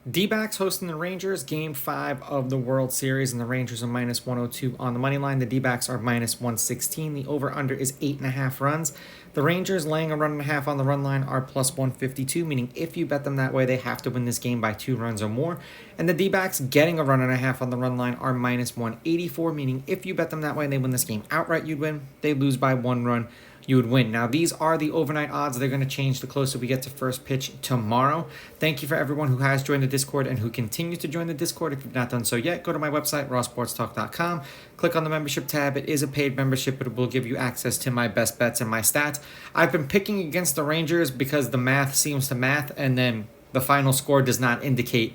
D-backs hosting the Rangers, Game 5 of the World Series, and the Rangers are minus 102 on the money line. The D-backs are minus 116. The over-under is 8.5 runs. The Rangers laying a run and a half on the run line are plus 152, meaning if you bet them that way, they have to win this game by 2 runs or more. And the D-backs getting a run and a half on the run line are minus 184, meaning if you bet them that way and they win this game outright, you'd win. They lose by 1 run, you would win. Now, these are the overnight odds. They're going to change the closer we get to first pitch tomorrow. Thank you for everyone who has joined the Discord and who continues to join the Discord. If you've not done so yet, go to my website, rawsportstalk.com. Click on the membership tab. It is a paid membership, but it will give you access to my best bets and my stats. I've been picking against the Rangers because the math seems to math, and then the final score does not indicate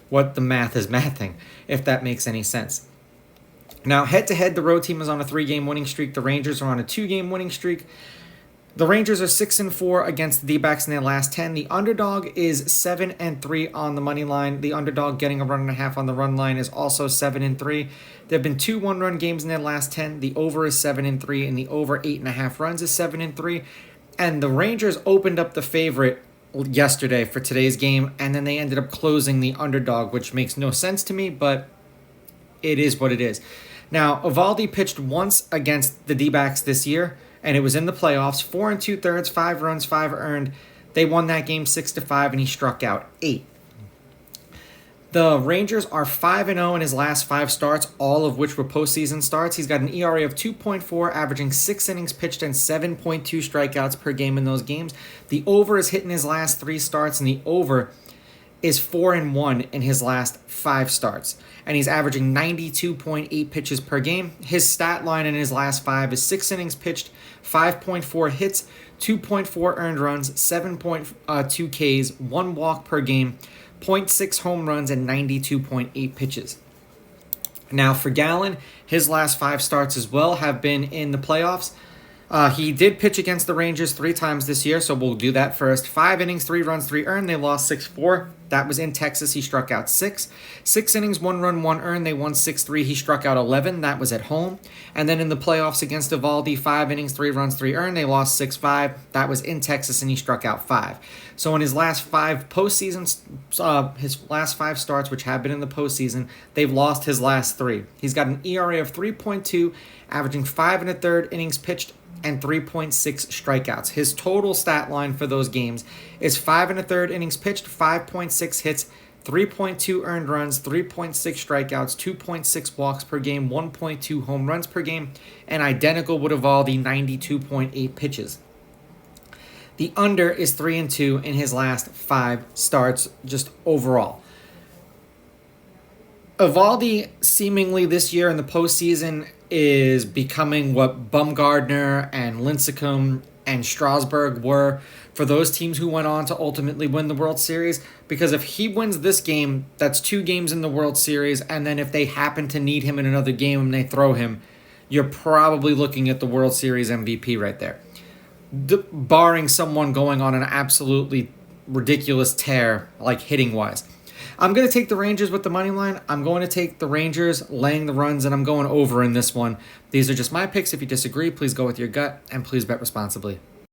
what the math is mathing, if that makes any sense. Now, head-to-head, the road team is on a 3-game winning streak. The Rangers are on a 2-game winning streak. The Rangers are 6-4 against the D-backs in their last 10. The underdog is 7-3 on the money line. The underdog getting a run and a half on the run line is also 7-3. There have been 2 one-run games in their last 10. The over is 7-3, and the over 8.5 runs is 7-3. And the Rangers opened up the favorite yesterday for today's game, and then they ended up closing the underdog, which makes no sense to me, but it is what it is. Now, Eovaldi pitched once against the D-backs this year, and it was in the playoffs. 4 2/3, 5 runs, 5 earned. They won that game 6-5, and he struck out 8. The Rangers are 5-0 in his last 5 starts, all of which were postseason starts. He's got an ERA of 2.4, averaging 6 innings pitched and 7.2 strikeouts per game in those games. The over is hit in his last 3 starts, and the over is 4-1 in his last 5 starts. And he's averaging 92.8 pitches per game. His stat line in his last 5 is 6 innings pitched, 5.4 hits, 2.4 earned runs, 7.2 Ks, 1 walk per game, 0.6 home runs, and 92.8 pitches. Now, for Gallen, his last 5 starts as well have been in the playoffs. He did pitch against the Rangers 3 times this year, so we'll do that first. 5 innings, 3 runs, 3 earned. They lost 6-4. That was in Texas. He struck out 6. 6 innings, 1 run, 1 earned. They won 6-3. He struck out 11. That was at home. And then in the playoffs against Eovaldi, 5 innings, 3 runs, 3 earned. They lost 6-5. That was in Texas, and he struck out 5. So in his last 5 postseasons, his last 5 starts, which have been in the postseason, they've lost his last 3. He's got an ERA of 3.2, averaging 5 1/3 innings pitched, and 3.6 strikeouts. His total stat line for those games is 5 1/3 innings pitched, 5.6 hits, 3.2 earned runs, 3.6 strikeouts, 2.6 walks per game, 1.2 home runs per game, and identical would Eovaldi 92.8 pitches. The under is 3-2 in his last 5 starts, just overall. Eovaldi seemingly this year in the postseason is becoming what Bumgardner and Lincecum and Strasburg were for those teams who went on to ultimately win the World Series. Because if he wins this game, that's 2 games in the World Series, and then if they happen to need him in another game and they throw him, you're probably looking at the World Series MVP right there. Barring someone going on an absolutely ridiculous tear, like hitting-wise. I'm going to take the Rangers with the money line. I'm going to take the Rangers laying the runs, and I'm going over in this one. These are just my picks. If you disagree, please go with your gut, and please bet responsibly.